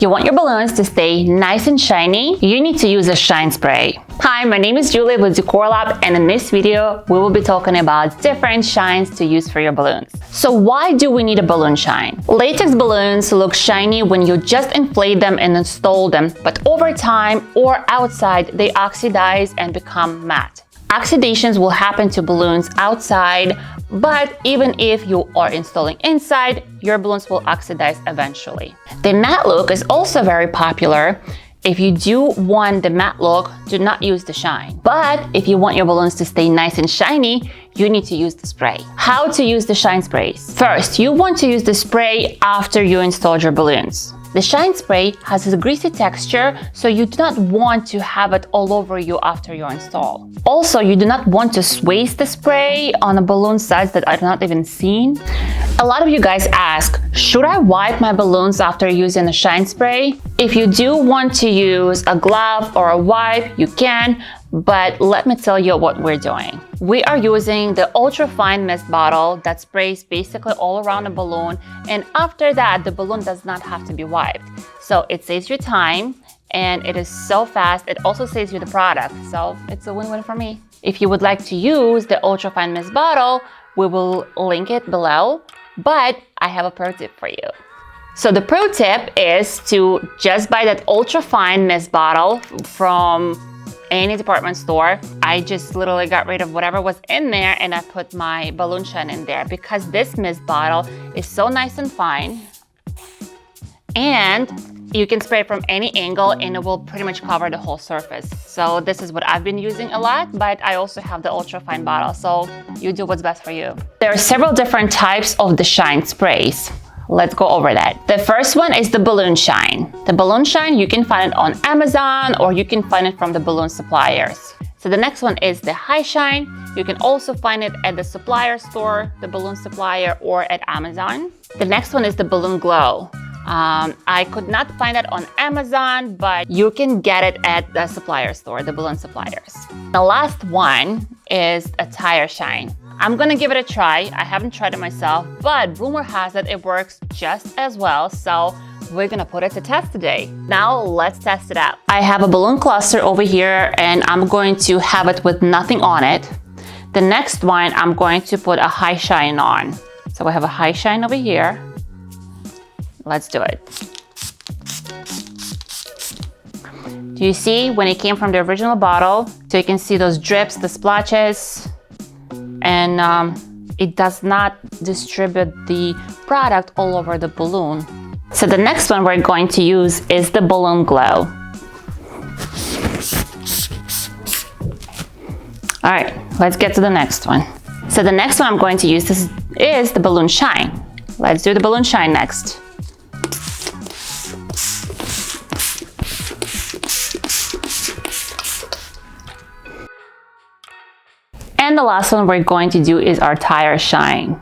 You want your balloons to stay nice and shiny? You need to use a shine spray. Hi, my name is Julie with Decor Lab, and in this video, we will be talking about different shines to use for your balloons. So why do we need a balloon shine? Latex balloons look shiny when you just inflate them and install them, but over time or outside, they oxidize and become matte. Oxidations will happen to balloons outside, but even if you are installing inside, your balloons will oxidize eventually. The matte look is also very popular. If you do want the matte look, do not use the shine. But if you want your balloons to stay nice and shiny, you need to use the spray. How to use the shine sprays? First, you want to use the spray after you installed your balloons. The shine spray has a greasy texture, so you do not want to have it all over you after your install. Also, you do not want to waste the spray on the balloon sides that are not even seen. A lot of you guys ask, should I wipe my balloons after using the shine spray? If you do want to use a glove or a wipe, you can, but let me tell you what we're doing. We are using the ultra fine mist bottle that sprays basically all around the balloon, and after that the balloon does not have to be wiped. So it saves you time and it is so fast. It also saves you the product, so it's a win-win for me. If you would like to use the ultra fine mist bottle, we will link it below, but I have a pro tip for you. So the pro tip is to just buy that ultra fine mist bottle from any department store. I just literally got rid of whatever was in there and I put my balloon shine in there because this mist bottle is so nice and fine, and you can spray it from any angle and it will pretty much cover the whole surface. So this is what I've been using a lot, but I also have the ultra fine bottle, so you do what's best for you. There are several different types of the shine sprays. Let's go over that. The first one is the balloon shine. The balloon shine, you can find it on Amazon or you can find it from the balloon suppliers. So the next one is the high shine. You can also find it at the supplier store, the balloon supplier, or at Amazon. The next one is the balloon glow. I could not find it on Amazon, but you can get it at the supplier store, the balloon suppliers. The last one is a tire shine. I'm gonna give it a try. I haven't tried it myself, but rumor has it it works just as well, so we're gonna put it to test today. Now let's test it out. I have a balloon cluster over here and I'm going to have it with nothing on it. The next one, I'm going to put a high shine on. So we have a high shine over here. Let's do it. Do you see when it came from the original bottle? So you can see those drips, the splotches, and it does not distribute the product all over the balloon. So the next one we're going to use is the balloon glow. All right, let's get to the next one. So the next one I'm going to use is the balloon shine. Let's do the balloon shine next. And the last one we're going to do is our tire shine.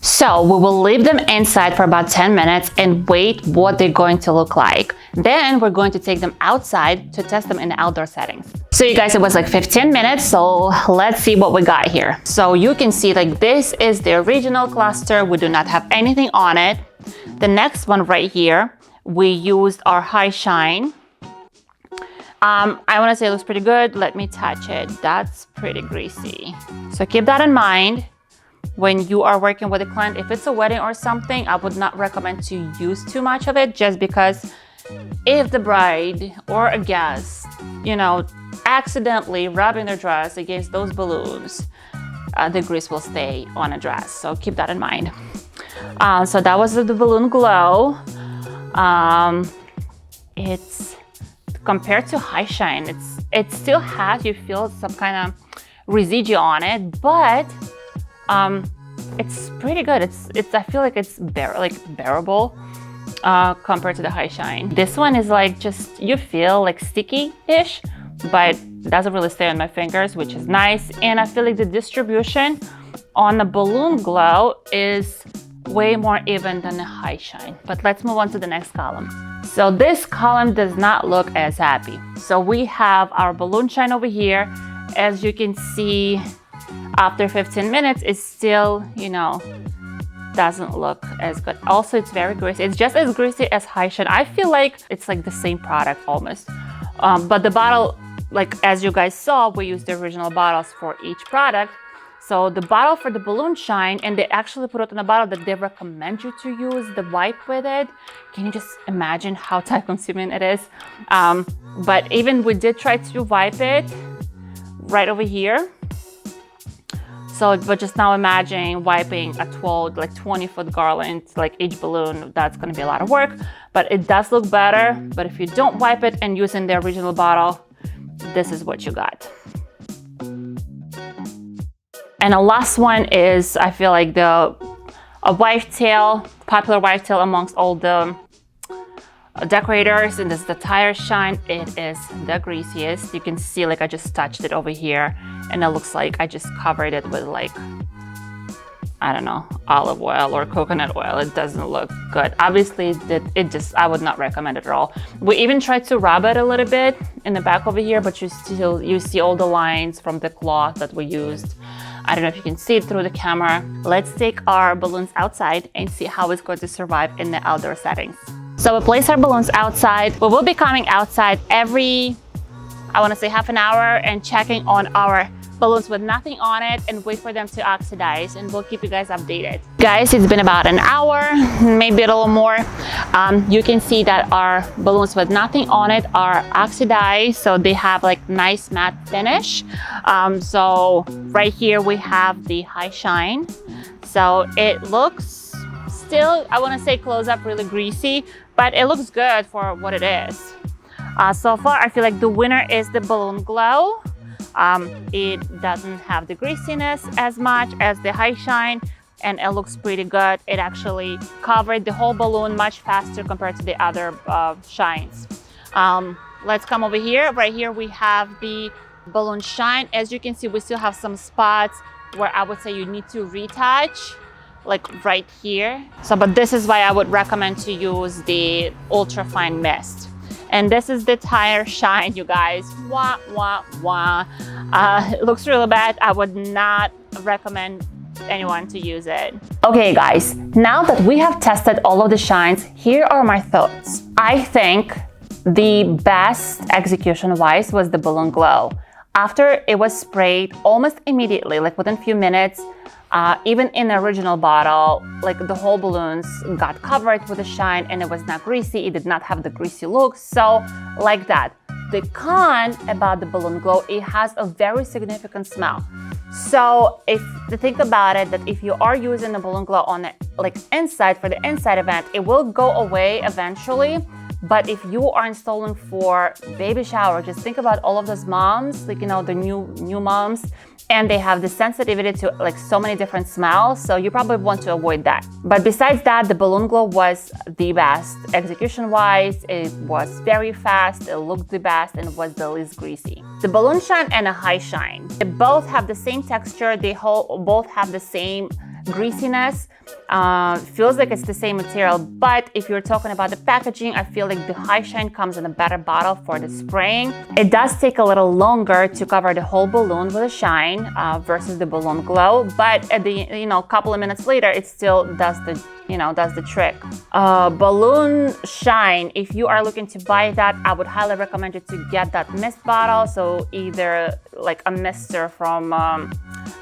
So we will leave them inside for about 10 minutes and wait what they're going to look like. Then we're going to take them outside to test them in the outdoor settings. So you guys, it was like 15 minutes, so let's see what we got here. So you can see like this is the original cluster. We do not have anything on it. The next one right here, we used our high shine. I want to say it looks pretty good. Let me touch it. That's pretty greasy. So keep that in mind when you are working with a client. If it's a wedding or something, I would not recommend to use too much of it, just because if the bride or a guest, accidentally rubbing their dress against those balloons, the grease will stay on a dress. So keep that in mind. So that was the balloon glow. It's compared to high shine, it still has, you feel some kind of residue on it, but it's pretty good. I feel like it's bearable compared to the high shine. This one is like just, you feel like sticky-ish, but it doesn't really stay on my fingers, which is nice. And I feel like the distribution on the balloon glow is way more even than the high shine. But let's move on to the next column. So this column does not look as happy. So we have our balloon shine over here. As you can see, after 15 minutes, it still, you know, doesn't look as good. Also, it's very greasy. It's just as greasy as High Shine. I feel like it's like the same product almost. But the bottle, like as you guys saw, we used the original bottles for each product. So the bottle for the balloon shine, and they actually put it in a bottle that they recommend you to use the wipe with it. Can you just imagine how time consuming it is? But even we did try to wipe it right over here. So, but just now imagine wiping a 20-foot garland, like each balloon, that's gonna be a lot of work, but it does look better. But if you don't wipe it and use in the original bottle, this is what you got. And the last one is, I feel like a wife tail, popular wife tail amongst all the decorators, and this is the Tire Shine. It is the greasiest. You can see, like, I just touched it over here, and it looks like I just covered it with, like, I don't know, olive oil or coconut oil. It doesn't look good. Obviously, I would not recommend it at all. We even tried to rub it a little bit in the back over here, but you see all the lines from the cloth that we used. I don't know if you can see it through the camera. Let's take our balloons outside and see how it's going to survive in the outdoor settings. So we place our balloons outside. We will be coming outside every, I want to say, half an hour and checking on our balloons with nothing on it and wait for them to oxidize, and we'll keep you guys updated. Guys, it's been about an hour, maybe a little more. You can see that our balloons with nothing on it are oxidized, so they have like nice matte finish. So right here we have the High Shine. So it looks still, I want to say close up, really greasy, but it looks good for what it is. So far I feel like the winner is the Balloon Glow. It doesn't have the greasiness as much as the High Shine, and it looks pretty good. It actually covered the whole balloon much faster compared to the other shines. Let's come over here. Right here we have the Balloon Shine. As you can see, we still have some spots where I would say you need to retouch, like right here. So, but this is why I would recommend to use the ultra fine mist. And this is the Tire Shine, you guys. Wah, wah, wah. It looks really bad. I would not recommend anyone to use it. Okay, guys, now that we have tested all of the shines, here are my thoughts. I think the best execution-wise was the Balloon Glow. After it was sprayed almost immediately, like within a few minutes, even in the original bottle, like the whole balloons got covered with a shine and it was not greasy. It did not have the greasy look. So like that. The con about the Balloon Glow, it has a very significant smell. So if you think about it, that if you are using the Balloon Glow on the inside for the inside event, it will go away eventually. But if you are installing for baby shower, just think about all of those moms, like, you know, the new moms, and they have the sensitivity to like so many different smells. So you probably want to avoid that. But besides that, the Balloon Glow was the best execution-wise. It was very fast, it looked the best, and it was the least greasy. The Balloon Shine and a High Shine, they both have the same texture. They both have the same greasiness. Feels like it's the same material, but if you're talking about the packaging, I feel like the High Shine comes in a better bottle for the spraying. It does take a little longer to cover the whole balloon with a shine versus the Balloon Glow, but at the couple of minutes later, it still does the trick. Balloon Shine, if you are looking to buy that, I would highly recommend you to get that mist bottle. So either like a mister from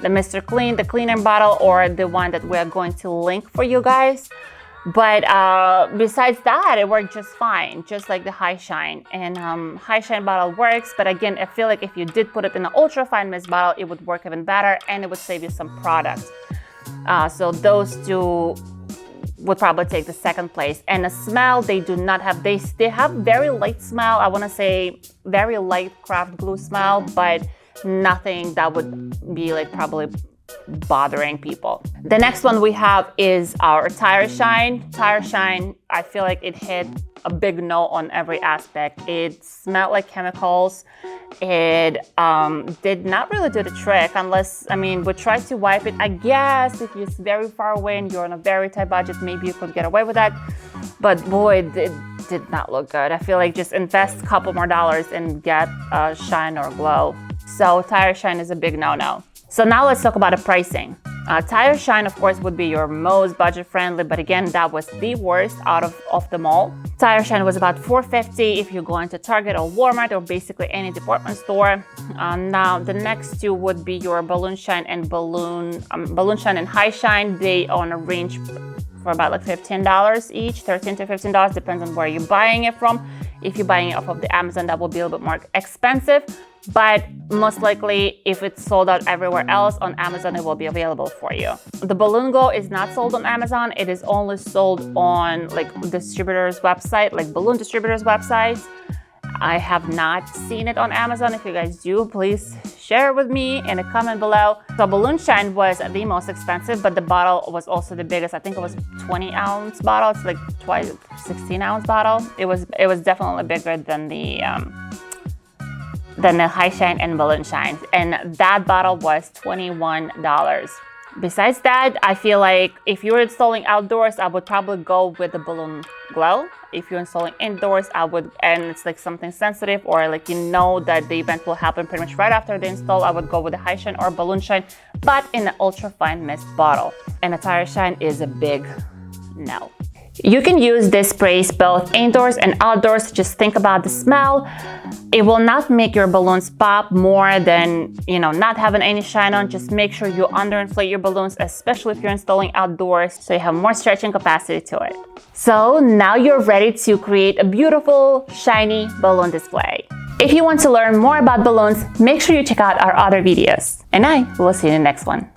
the Mr. Clean, the cleaner bottle, or the one that we're going to link for you guys. But besides that, it worked just fine, just like the High Shine. And High Shine bottle works, but again, I feel like if you did put it in an ultra fine mist bottle, it would work even better and it would save you some product. So those two would probably take the second place. And the smell, they do not have, they have very light smell. I want to say very light craft glue smell, but nothing that would be like probably bothering people. The next one we have is our Tire Shine. Tire Shine, I feel like it hit a big no on every aspect. It smelled like chemicals. It did not really do the trick unless, we tried to wipe it. I guess if you're very far away and you're on a very tight budget, maybe you could get away with that. But boy, it did not look good. I feel like just invest a couple more dollars and get a shine or glow. So Tire Shine is a big no-no. So now let's talk about the pricing. Tire Shine, of course, would be your most budget friendly, but again, that was the worst out of them all. Tire Shine was about $4.50 if you're going to Target or Walmart or basically any department store. Now the next two would be your Balloon Shine and Balloon Shine and High Shine. They are on a range for about like $15 each, $13 to $15, depends on where you're buying it from. If you're buying it off of the Amazon, that will be a little bit more expensive, but most likely if it's sold out everywhere else on Amazon, it will be available for you. The Balloon Glow is not sold on Amazon. It is only sold on like distributors' website, like balloon distributors' websites. I have not seen it on Amazon. If you guys do, please share it with me in a comment below. So Balloon Shine was the most expensive, but the bottle was also the biggest. I think it was 20-ounce bottle. It's like twice 16-ounce bottle. It was definitely bigger than the High Shine and Balloon Shine, and that bottle was $21. Besides that, I feel like if you're installing outdoors, I would probably go with the Balloon Glow. If you're installing indoors, I would, and it's like something sensitive or like you know that the event will happen pretty much right after the install, I would go with the High Shine or Balloon Shine, but in an ultra fine mist bottle. And a Tire Shine is a big no. You can use this sprays both indoors and outdoors. Just think about the smell. It will not make your balloons pop more than, not having any shine on. Just make sure you underinflate your balloons, especially if you're installing outdoors, so you have more stretching capacity to it. So now you're ready to create a beautiful, shiny balloon display. If you want to learn more about balloons, make sure you check out our other videos. And I will see you in the next one.